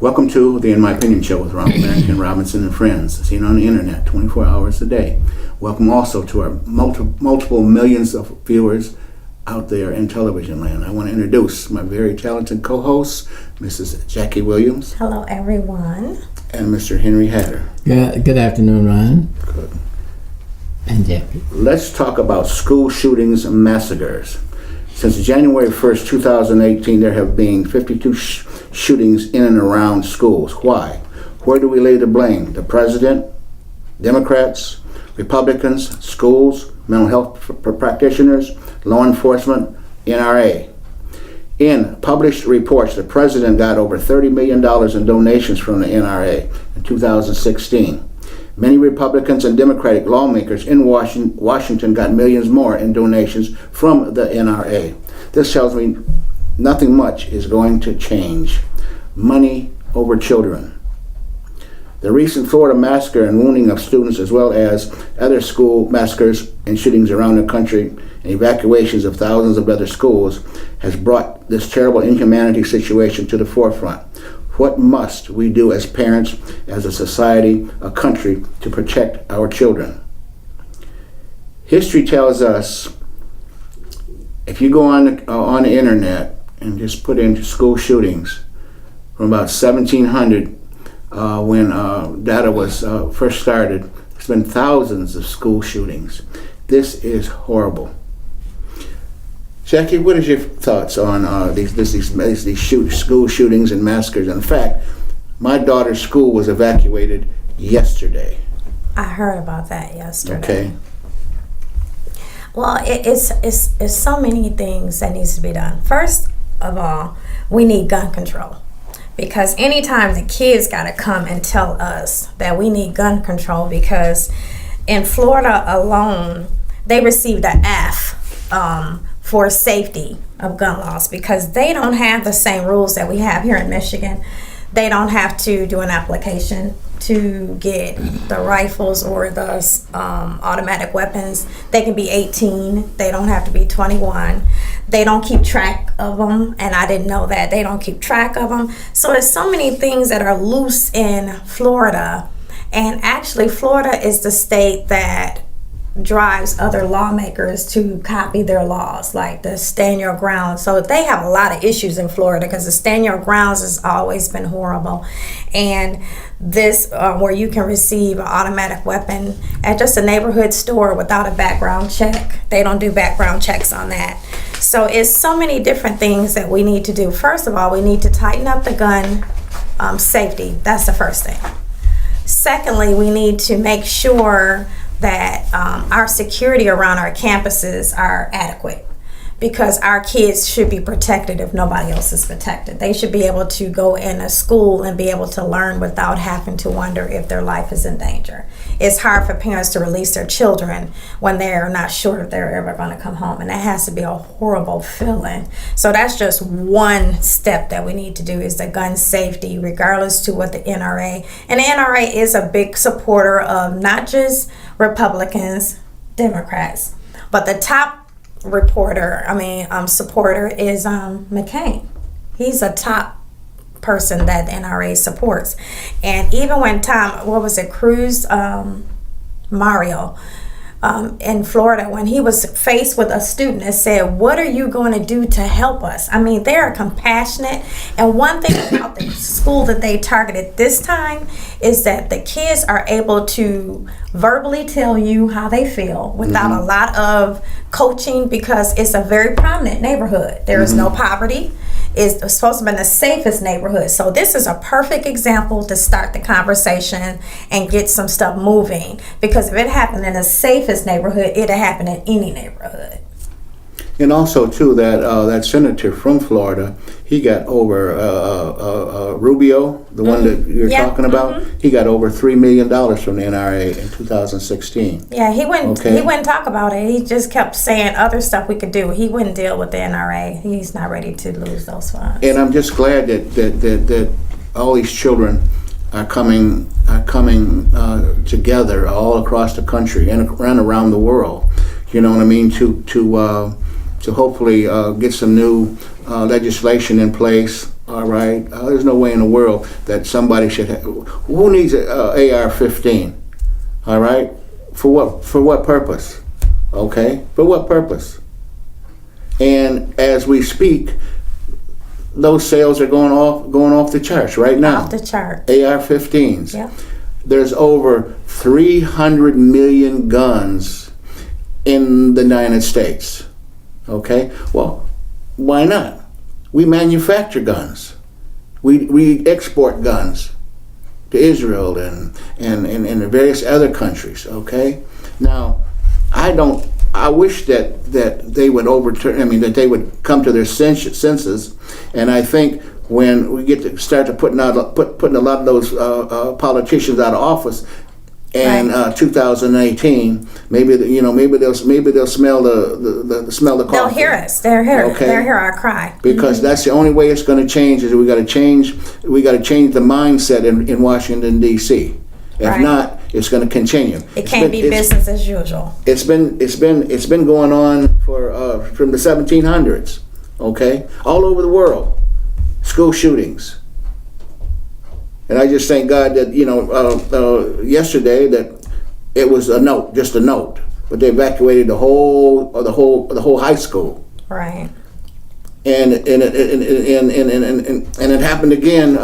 Welcome to the In My Opinion Show with Ronald, Barrington, Robinson, and friends, seen on the internet 24 hours a day. Welcome also to our multiple millions of viewers out there in television land. I want to introduce my very talented co-host, Mrs. Jackie Williams. Hello, everyone. And Mr. Henry Hatter. Good afternoon, Ryan. Good. And Jackie. Let's talk about school shootings and massacres. Since January 1st, 2018, there have been 52 shootings in and around schools. Why? Where do we lay the blame? The president, Democrats, Republicans, schools, mental health practitioners, law enforcement, NRA. In published reports, the president got over $30 million in donations from the NRA in 2016. Many Republicans and Democratic lawmakers in Washington got millions more in donations from the NRA. This tells me nothing much is going to change. Money over children. The recent Florida massacre and wounding of students, as well as other school massacres and shootings around the country and evacuations of thousands of other schools, has brought this terrible inhumanity situation to the forefront. What must we do as parents, as a society, a country, to protect our children? History tells us, if you go on the internet and just put in school shootings from about 1700, when data was first started, there's been thousands of school shootings. This is horrible. Jackie, what is your thoughts on these school shootings and massacres? In fact, my daughter's school was evacuated yesterday. I heard about that yesterday. Okay. Well, it's so many things that needs to be done. First of all, we need gun control. Because anytime the kids got to come and tell us that we need gun control, because in Florida alone, they received an F for safety of gun laws, because they don't have the same rules that we have here in Michigan. They don't have to do an application to get the rifles or the automatic weapons. They can be 18. They don't have to be 21. They don't keep track of them, and I didn't know that. They don't keep track of them. So there's so many things that are loose in Florida, and actually Florida is the state that drives other lawmakers to copy their laws, like the stand your ground. So they have a lot of issues in Florida because the stand your grounds has always been horrible. And this where you can receive an automatic weapon at just a neighborhood store without a background check. They don't do background checks on that. So it's so many different things that we need to do. First of all, we need to tighten up the gun safety. That's the first thing. Secondly, we need to make sure that our security around our campuses are adequate, because our kids should be protected if nobody else is protected. They should be able to go in a school and be able to learn without having to wonder if their life is in danger. It's hard for parents to release their children when they're not sure if they're ever going to come home, and that has to be a horrible feeling. So that's just one step that we need to do, is the gun safety, regardless to what the NRA. And the NRA is a big supporter of not just Republicans, Democrats, but the top supporter is McCain. He's a top person that the NRA supports. And even when Cruz Mario in Florida, when he was faced with a student and said, what are you going to do to help us? I mean, they are compassionate. And one thing about the school that they targeted this time is that the kids are able to verbally tell you how they feel without a lot of coaching, because it's a very prominent neighborhood. There is no poverty. It's supposed to be the safest neighborhood. So this is a perfect example to start the conversation and get some stuff moving. Because if it happened in the safest neighborhood, it'll happen in any neighborhood. And also, too, that senator from Florida, he got over, Rubio, the one that you're talking about, he got over $3 million from the NRA in 2016. Yeah, he wouldn't talk about it. He just kept saying other stuff we could do. He wouldn't deal with the NRA. He's not ready to lose those funds. And I'm just glad that all these children are coming together all across the country and around the world. You know what I mean? To hopefully get some new legislation in place All right, there's no way in the world that somebody should have. Who needs an AR-15? All right, for what? For what purpose? Okay, for what purpose? And as we speak, those sales are going off the charts right now. Off the chart. AR-15s. Yep. There's over 300 million guns in the United States. Okay, well, why not? We manufacture guns. We export guns to Israel and various other countries. Okay, now I wish that they would overturn. I mean, that they would come to their senses, and I think when we get to start to putting a lot of those politicians out of office. In 2018, maybe they'll smell the coffee. They'll hear us. They'll hear. Okay. They'll hear our cry. Because that's the only way it's going to change. Is we got to change the mindset in Washington D.C. If Right. not, it's going to continue. It can't be business as usual. It's been going on for from the 1700s. Okay, all over the world, school shootings. And I just thank God that yesterday that it was just a note, but they evacuated the whole high school. Right. And it happened again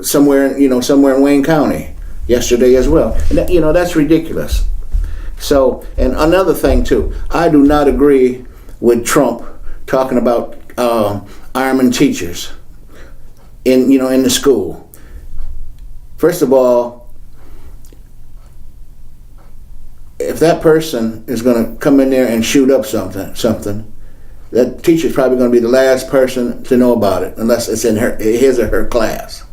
somewhere in Wayne County yesterday as well. And that's ridiculous. So, and another thing too, I do not agree with Trump talking about arming teachers in the school. First of all, if that person is going to come in there and shoot up something, that teacher's probably going to be the last person to know about it, unless it's in his or her class.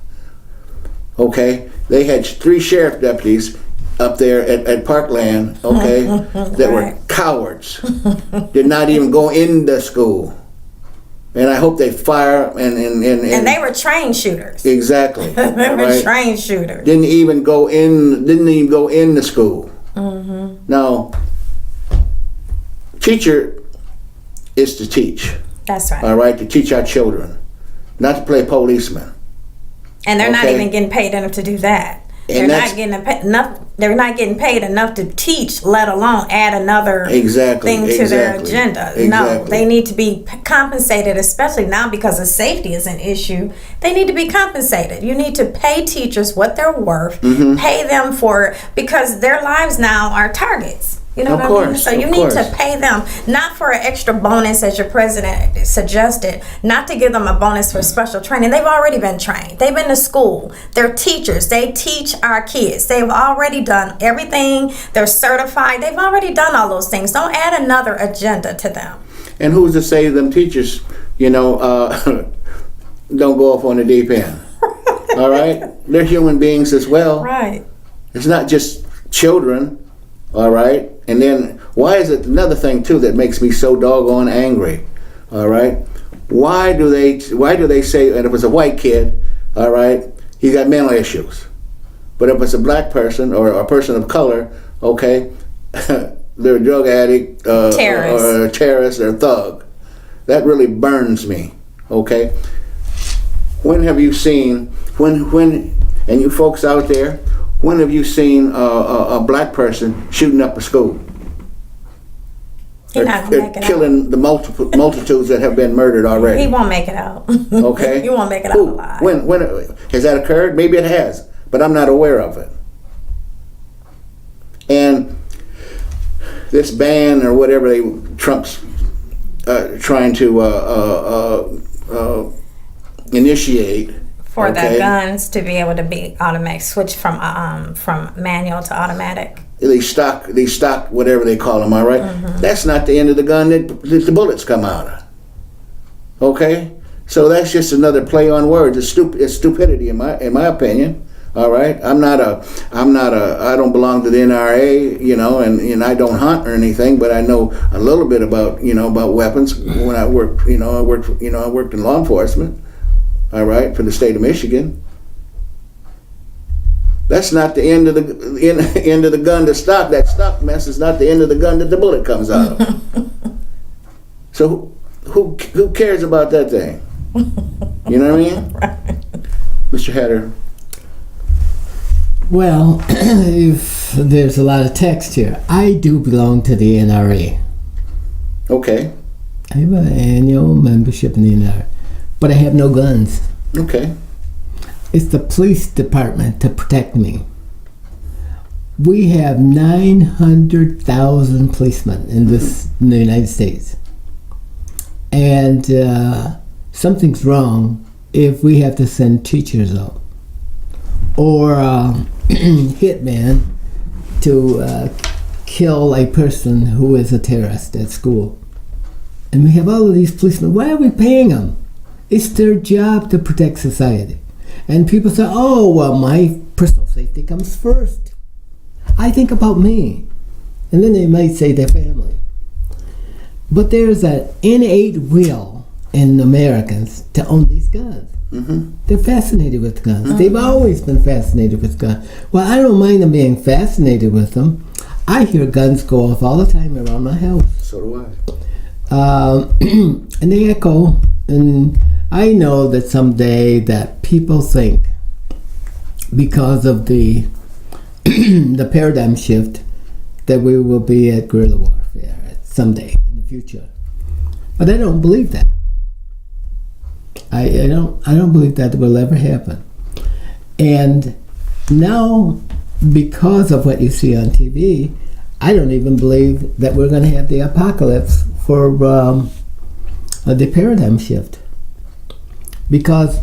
Okay, they had 3 sheriff deputies up there at Parkland. Okay, that were cowards, did not even go in the school. And I hope they fire and they were trained shooters. Exactly. They were trained shooters. Didn't even go in the school. Mm-hmm. Now, teacher is to teach. That's right. All right, to teach our children, not to play policeman. And they're not Okay. even getting paid enough to do that. And They're not getting paid enough to teach, let alone add another thing to their agenda. Exactly. No, they need to be compensated, especially now because of safety is an issue. They need to be compensated. You need to pay teachers what they're worth, pay them because their lives now are targets. You know what I mean? So you need to pay them, not for an extra bonus as your president suggested, not to give them a bonus for special training. They've already been trained. They've been to school. They're teachers. They teach our kids. They've already done everything. They're certified. They've already done all those things. Don't add another agenda to them. And who's to say them teachers, don't go off on the deep end? All right? They're human beings as well. Right. It's not just children. All right, and then why is it another thing too that makes me so doggone angry? All right, why do they say, and if it's a white kid, all right, he's got mental issues, but if it's a black person or a person of color, okay, they're a drug addict, terrorist. or a terrorist or a thug. That really burns me. Okay, when have you seen and you folks out there? When have you seen a black person shooting up a school? He's not gonna make it killing the multitudes that have been murdered already. He won't make it out. Okay? He won't make it out alive. When has that occurred? Maybe it has, but I'm not aware of it. And this ban or whatever Trump's trying to initiate. For the guns to be able to be automatic, switch from manual to automatic. These stock, whatever they call them, all right? That's not the end of the gun that the bullets come out of. Okay, so that's just another play on words. It's stupidity in my opinion. All right, I don't belong to the NRA, and I don't hunt or anything, but I know a little bit about weapons. When I worked in law enforcement. All right, for the state of Michigan. That's not the end of the gun to stock. That stock mess is not the end of the gun that the bullet comes out of. So who cares about that thing? You know what I mean? Right. Mr. Hatter. Well, if there's a lot of text here. I do belong to the NRA. Okay. I have an annual membership in the NRA, but I have no guns. Okay. It's the police department to protect me. We have 900,000 policemen in the United States. And something's wrong if we have to send teachers out or hitman to kill a person who is a terrorist at school. And we have all of these policemen. Why are we paying them? It's their job to protect society. And people say, oh, well, my personal safety comes first. I think about me. And then they might say their family. But there's an innate will in Americans to own these guns. Mm-hmm. They're fascinated with guns. They've always been fascinated with guns. Well, I don't mind them being fascinated with them. I hear guns go off all the time around my house. So do I. And they echo. And I know that someday that people think, because of the the paradigm shift, that we will be at guerrilla warfare someday in the future. But I don't believe that. I don't believe that will ever happen. And now, because of what you see on TV, I don't even believe that we're going to have the apocalypse for the paradigm shift. Because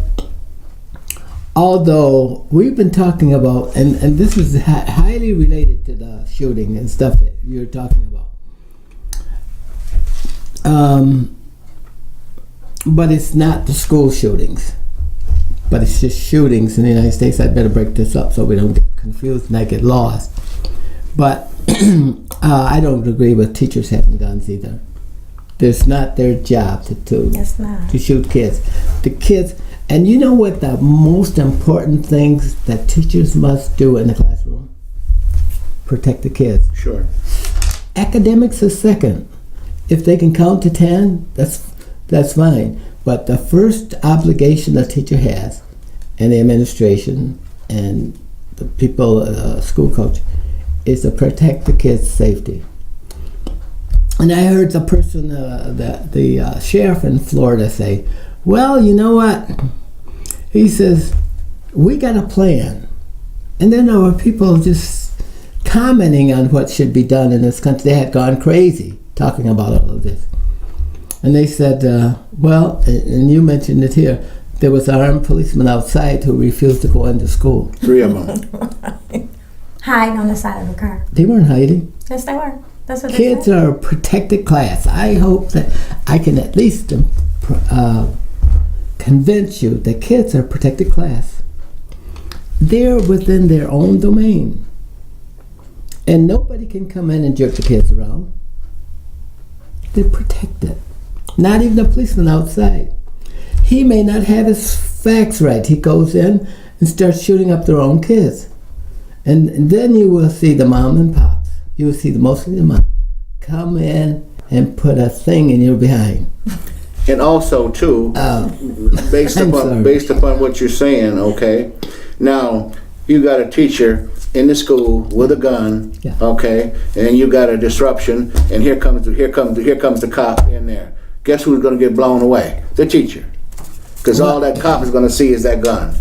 although we've been talking about, and this is highly related to the shooting and stuff that you're talking about, but it's not the school shootings, but it's just shootings in the United States. I'd better break this up so we don't get confused and I get lost. But I don't agree with teachers having guns either. It's not their job It's not. to shoot kids. The kids, and you know what the most important things that teachers must do in the classroom? Protect the kids. Sure. Academics is second. If they can count to 10, that's fine. But the first obligation a teacher has, and the administration and the people, school coach, is to protect the kids' safety. And I heard the person, the sheriff in Florida say, well, you know what? He says, we got a plan. And then there were people just commenting on what should be done in this country. They had gone crazy talking about all of this. And they said, well, and you mentioned it here, there was an armed policeman outside who refused to go into school. 3 of them. Hide on the side of the car. They weren't hiding. Yes, they were. That's what Kids they said. are a protected class. I hope that I can at least convince you that kids are a protected class. They're within their own domain. And nobody can come in and jerk the kids around. They're protected. Not even a policeman outside. He may not have his facts right. He goes in and starts shooting up their own kids. And then you will see the mom and pops. You will see mostly the mom come in and put a thing in your behind. And also, too, based upon what you're saying, okay? Now, you got a teacher in the school with a gun, Yeah. okay? And you got a disruption, and here comes the cop in there. Guess who's going to get blown away? The teacher. Because all that cop is going to see is that gun.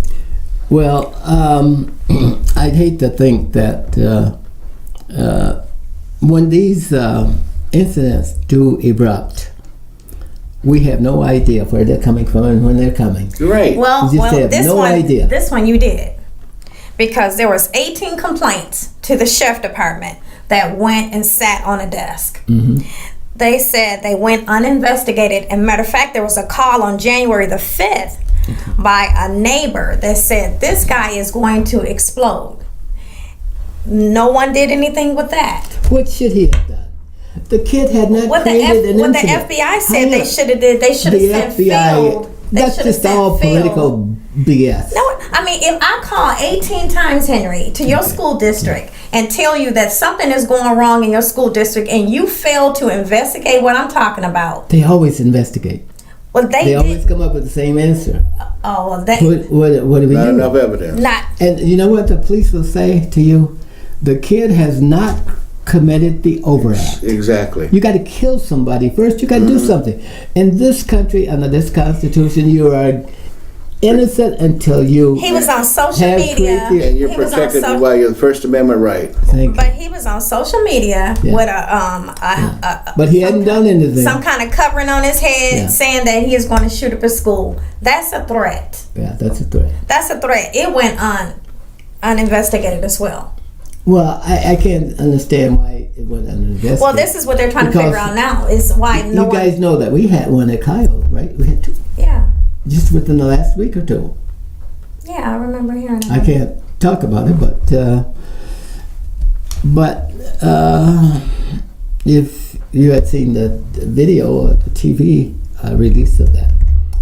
Well, I'd hate to think that when these incidents do erupt, we have no idea where they're coming from and when they're coming. Right. Well, You just have this no one, idea. This one you did, because there was 18 complaints to the sheriff department that went and sat on a desk. Mm-hmm. They said they went uninvestigated. And matter of fact, there was a call on January the 5th by a neighbor that said this guy is going to explode. No one did anything with that. What should he have done? The kid had not What the created an what the incident. FBI said Hang they on. should have did. They should have The sent FBI field That's should've just sent all Phil. political BS. No, I mean, if I call 18 times, Henry, to your school district and tell you that something is going wrong in your school district and you fail to investigate what I'm talking about. They always investigate. Well, They always come up with the same answer. Oh, well, that. What do we Not do? enough evidence. Not. And you know what the police will say to you? The kid has not committed the overact. Exactly. You got to kill somebody first. You got to do something. In this country, under this Constitution, you are innocent until you. He was on social have media. created- And you're He was on protected so- by your First Amendment right. Thank you. But he was on social media Yeah. with a But he hadn't done anything. some kind of covering on his head, Yeah. saying that he is going to shoot up a school. That's a threat. Yeah, that's a threat. That's a threat. It went uninvestigated as well. Well, I can't understand why it went uninvestigated. Well, this is what they're trying to figure out now. Is why no You one. guys know that we had one at Kyle, right? We had two, Yeah, just within the last week or two. yeah, I remember hearing. I can't talk about it, but if you had seen the video or the TV release of that,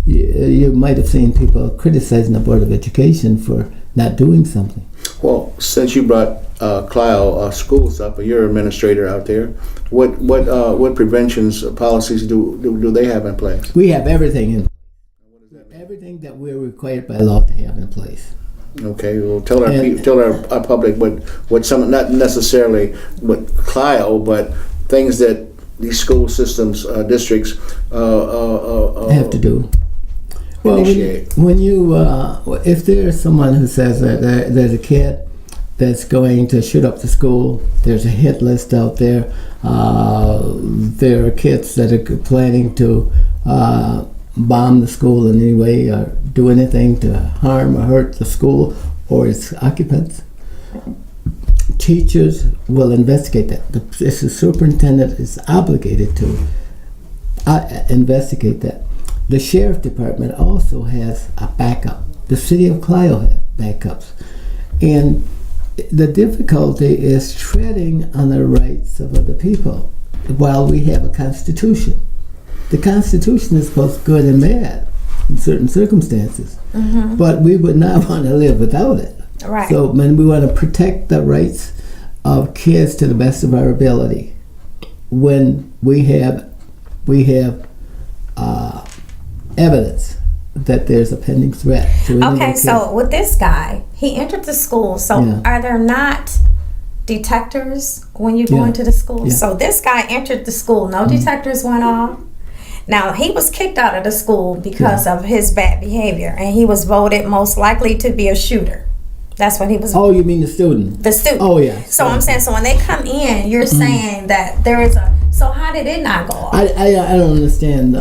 you might have seen people criticizing the Board of Education for not doing something. Well, since you brought Clio schools up, you're an administrator out there. What preventions policies do they have in place? We have everything in everything that we're required by law to have in place. Okay, well, tell our public what some, not necessarily what Clio, but things that these school systems districts Have to do. Well, initiate. when you if there's someone who says that there's a kid that's going to shoot up the school, there's a hit list out there. There are kids that are planning to bomb the school in any way or do anything to harm or hurt the school or its occupants. Teachers will investigate that. The superintendent is obligated to investigate that. The sheriff department also has a backup. The city of Clio has backups. And the difficulty is treading on the rights of other people while we have a constitution. The Constitution is both good and bad in certain circumstances, but we would not want to live without it. Right. So when we want to protect the rights of kids to the best of our ability, when we have evidence that there's a pending threat to any of the Okay, kids. so with this guy, he entered the school. So Yeah. are there not detectors when you go Yeah. into the school? Yeah. So this guy entered the school. No detectors went off. Now, he was kicked out of the school because of his bad behavior, and he was voted most likely to be a shooter. That's what he was. Oh, you mean the student? The student. Oh, yeah. So I'm saying, so when they come in, you're saying that there is a. So how did it not go off? I don't understand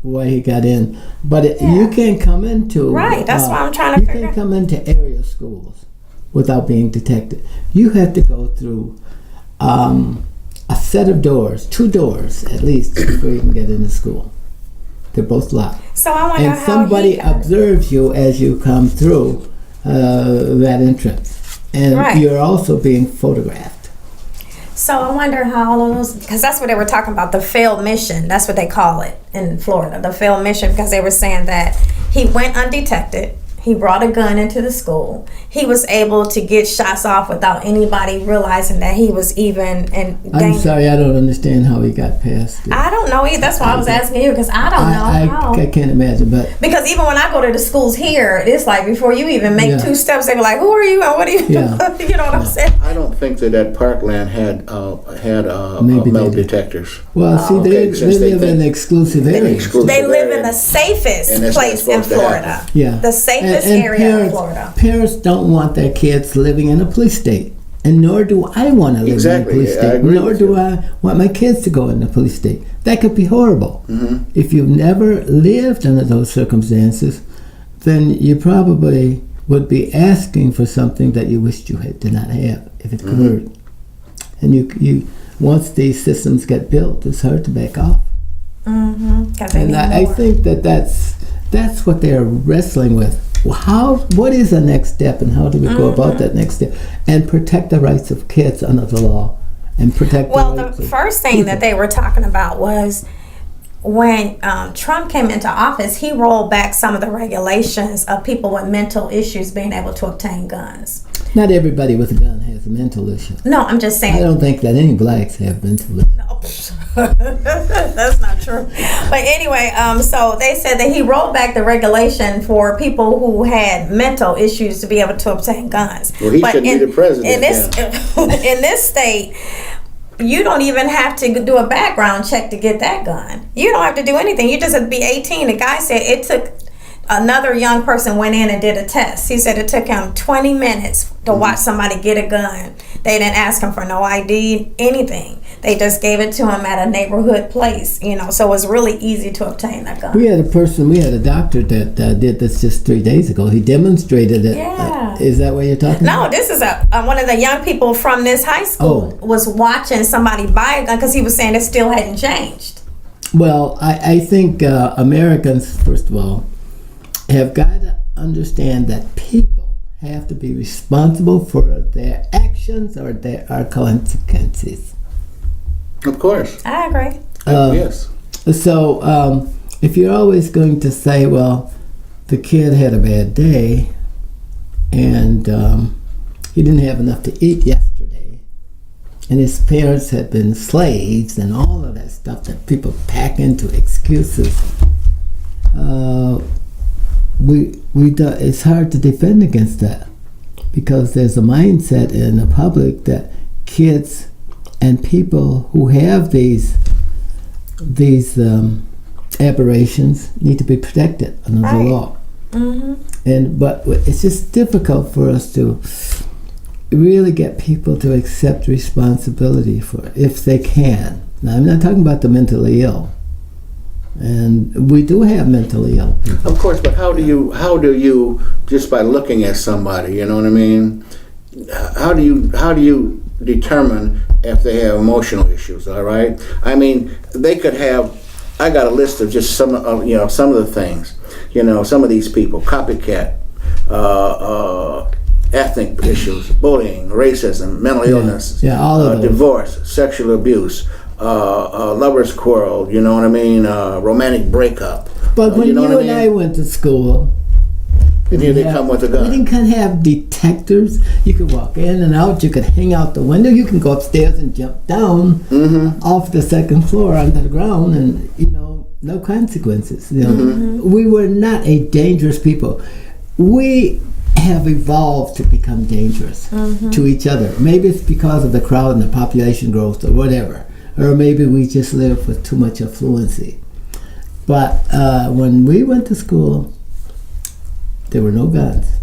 why he got in, but Yeah. you can't come into Right, that's what I'm trying to You figure can't out. come into area schools without being detected. You have to go through a set of doors, 2 doors at least, before you can get into school. They're both locked, So I wonder and how somebody he got it. observes you as you come through that entrance, and Right. you're also being photographed. So I wonder how all of those, because that's what they were talking about, the failed mission. That's what they call it in Florida, the failed mission, because they were saying that he went undetected. He brought a gun into the school. He was able to get shots off without anybody realizing that he was even in I'm danger. sorry, I don't understand how he got past it. I don't know either. That's why I was asking you, because I don't know how. I can't imagine, but Because even when I go to the schools here, it's like before you even make Yeah. 2 steps, they be like, "Who are you and what are you Yeah. doing?" You know what I'm saying? I don't think that Parkland had Maybe they metal did. detectors. well, see, okay, they since they live in think- exclusive They areas. exclusive They live in area. the safest And that's place what's in supposed to Florida. happen. Yeah, The safest and area parents, in Florida. Parents don't want their kids living in a police state, and nor do I want to live Exactly, in a police yeah, I state. agree Nor with do you. I want my kids to go in a police state. That could be horrible. Mm-hmm. If you've never lived under those circumstances, then you probably would be asking for something that you wished you did not have if it Mm-hmm. occurred. And you once these systems get built, it's hard to back off. Because they And need I more. think that's what they're wrestling with. What is the next step, and how do we go about that next step, and protect the rights of kids under the law, and protect Well, the the rights of first thing people. that they were talking about was when Trump came into office, he rolled back some of the regulations of people with mental issues being able to obtain guns. Not everybody with a gun has a mental issue. No, I'm just saying. I don't think that any blacks have mental issues. No, that's not true. But anyway, so they said that he rolled back the regulation for people who had mental issues to be able to obtain guns. Well, he should be the president. In this state, you don't even have to do a background check to get that gun. You don't have to do anything. You just have to be 18. The guy said it took, another young person went in and did a test. He said it took him 20 minutes to watch somebody get a gun. They didn't ask him for no ID, anything. They just gave it to him at a neighborhood place, so it was really easy to obtain that gun. We had a doctor that did this just 3 days ago. He demonstrated it. Yeah. Is that what you're talking about? No, this is one of the young people from this high school was watching somebody buy a gun because he was saying it still hadn't changed. Well, I think Americans, first of all, have got to understand that people have to be responsible for their actions or their consequences. Of course. I agree. Yes. So if you're always going to say, well, the kid had a bad day and he didn't have enough to eat yesterday and his parents had been slaves and all of that stuff that people pack into excuses, it's hard to defend against that because there's a mindset in the public that kids and people who have these aberrations need to be protected under the law. Mm-hmm. But it's just difficult for us to really get people to accept responsibility for it, if they can. Now, I'm not talking about the mentally ill. And we do have mentally ill people. Of course, but how do you just by looking at somebody, you know what I mean? How do you determine if they have emotional issues? All right. I mean, they could have. I got a list of just some of the things. Some of these people: copycat, ethnic issues, bullying, racism, mental illness, all of divorce, sexual abuse. Lovers quarrel, you know what I mean? Romantic breakup. But when you and I went to school, they come with a gun. We didn't have detectors. You could walk in and out. You could hang out the window. You can go upstairs and jump down off the second floor onto the ground, and no consequences. We were not a dangerous people. We have evolved to become dangerous to each other. Maybe it's because of the crowd and the population growth or whatever. Or maybe we just live with too much affluency. But when we went to school, there were no guns.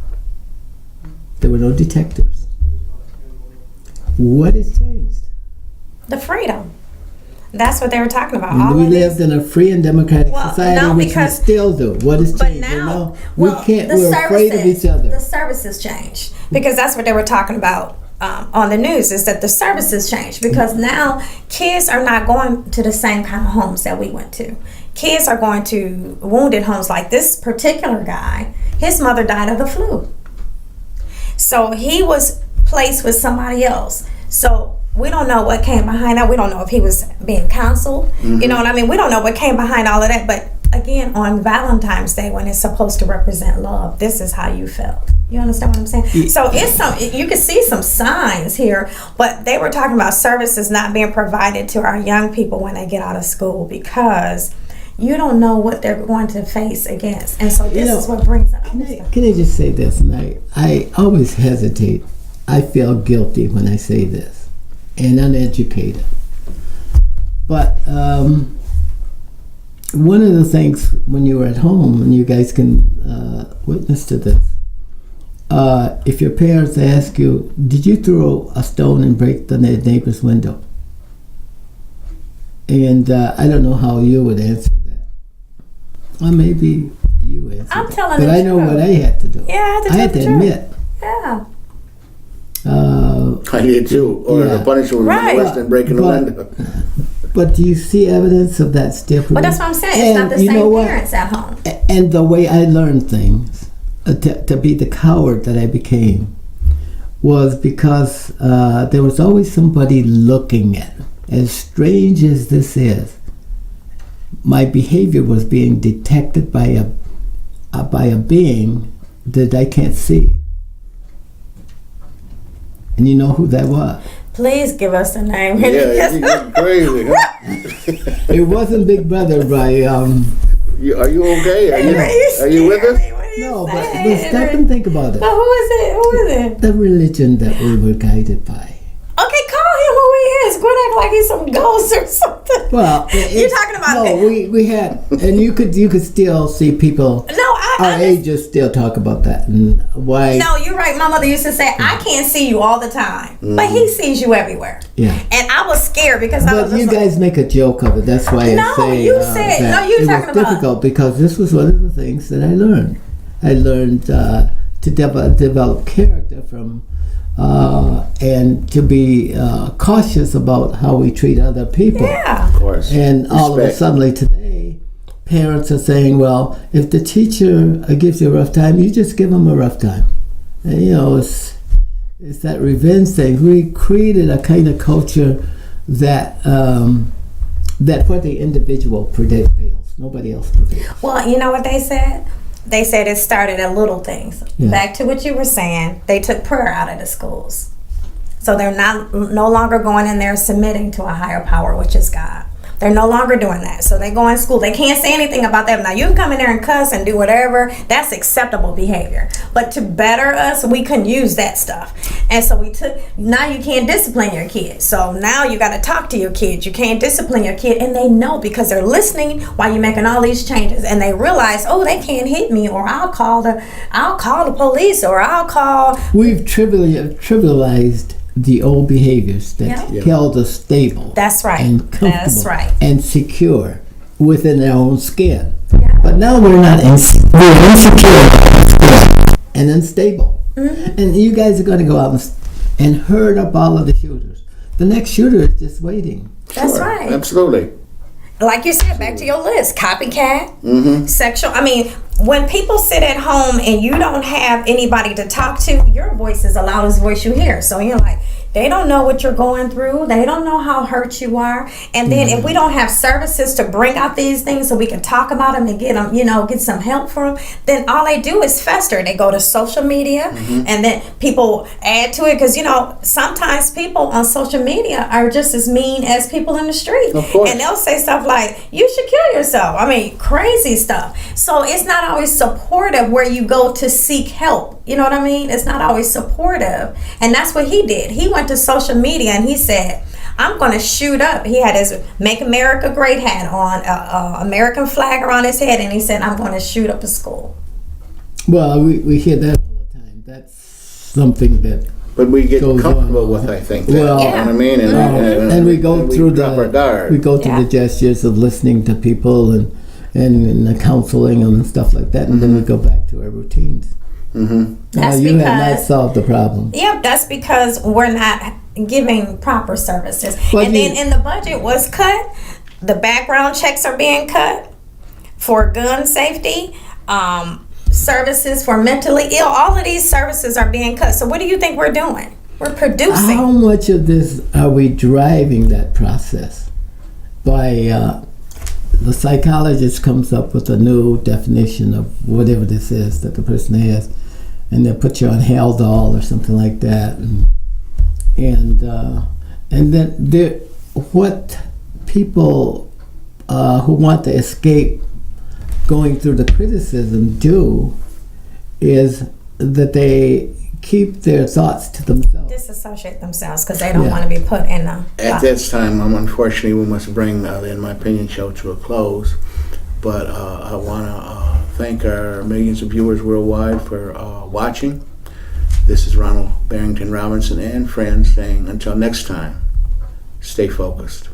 There were no detectors. What has changed? The freedom. That's what they were talking about. And we lived in a free and democratic society, no, which we still do. What has changed? But now, we're afraid of each other. The services changed because that's what they were talking about. On the news is that the services changed because now kids are not going to the same kind of homes that we went to. Kids are going to wounded homes. Like this particular guy, his mother died of the flu. So he was placed with somebody else. So we don't know what came behind that. We don't know if he was being counseled. You know what I mean? We don't know what came behind all of that. But again, on Valentine's Day, when it's supposed to represent love, this is how you felt. You understand what I'm saying? So you can see some signs here, but they were talking about services not being provided to our young people when they get out of school because you don't know what they're going to face against. And so this is what brings up. Can I just say this? And I always hesitate. I feel guilty when I say this and uneducated. But one of the things when you were at home, and you guys can witness to this, if your parents ask you, did you throw a stone and break the neighbor's window? And I don't know how you would answer that. Or maybe you answer I'm that. telling But the I know truth. what I had to do. Yeah, I had to I had tell to the truth. admit. Yeah. I did too. Or the punishment was worse than breaking the window. But do you see evidence of that still? But that's what I'm saying. It's not the same parents at home. And the way I learned things, to be the coward that I became, was because there was always somebody looking at me. As strange as this is, my behavior was being detected by a being that I can't see. And you know who that was? Please give us the name. Yeah, you're crazy, huh? It wasn't Big Brother by Are you okay? Are you with us? no, but stop and think about it. But who is it? Who is it? The religion that we were guided by. Okay, call him who he is. Quit acting like he's some ghost or something. Well, you're talking about no. We had, and you could still see people. No, our ages still talk about that and why. No, you're right. My mother used to say, "I can't see you all the time, but he sees you everywhere." Yeah. And I was scared because I was. But you guys make a joke of it. That's why no, I say you said that no. You it talking was about difficult because this was one of the things that I learned. I learned to develop character from. And to be cautious about how we treat other people. Yeah. Of course. And all of a sudden today, parents are saying, well, if the teacher gives you a rough time, you just give them a rough time. And, you know, it's that revenge thing. We created a kind of culture that for the individual prevails. Nobody else prevails. Well, you know what they said? They said it started at little things. Yeah. Back to what you were saying, they took prayer out of the schools. So they're no longer going in there submitting to a higher power, which is God. They're no longer doing that. So they go in school. They can't say anything about that. Now, you can come in there and cuss and do whatever. That's acceptable behavior. But to better us, we couldn't use that stuff. And so now you can't discipline your kids. So now you got to talk to your kids. You can't discipline your kid. And they know because they're listening while you're making all these changes. And they realize, oh, they can't hit me, or I'll call the police, or I'll call. We've trivialized the old behaviors that held us stable. That's right. And comfortable. That's right. And secure within our own skin. Yeah. But now we're not we're insecure and unstable. Mm-hmm. And you guys are going to go out and herd up all of the shooters. The next shooter is just waiting. That's Sure. right. Absolutely. Like you said, back to your list, copycat, sexual. I mean, when people sit at home and you don't have anybody to talk to, your voice is the loudest voice you hear. So you're like, they don't know what you're going through. They don't know how hurt you are. And then if we don't have services to bring out these things so we can talk about them and get them, get some help for them, then all they do is fester. They go to social media and then people add to it because, sometimes people on social media are just as mean as people in the street. Of course. And they'll say stuff like, you should kill yourself. I mean, crazy stuff. So it's not always supportive where you go to seek help. You know what I mean? It's not always supportive. And that's what he did. He went to social media and he said, I'm going to shoot up. He had his Make America Great hat on, American flag around his head, and he said, I'm going to shoot up a school. Well, we hear that all the time. That's something that But we get comfortable with, I think. You know what I mean? And we go through our guard. We go through the gestures of listening to people and the counseling and stuff like that, and then we go back to our routines. That's you because, have not solved the problem. Yep, that's because we're not giving proper services. Well, and then in the budget was cut. The background checks are being cut for gun safety, services for mentally ill. All of these services are being cut. So what do you think we're doing? We're producing. How much of this are we driving that process? By the psychologist comes up with a new definition of whatever this is that the person has, and they'll put you on Haldol or something like that, and then what people who want to escape going through the criticism do is that they keep their thoughts to themselves. Disassociate themselves because they don't want to be put in a... At this time, unfortunately, we must bring the In My Opinion show to a close. But I want to thank our millions of viewers worldwide for watching. This is Ronald Barrington Robinson and friends saying until next time, stay focused.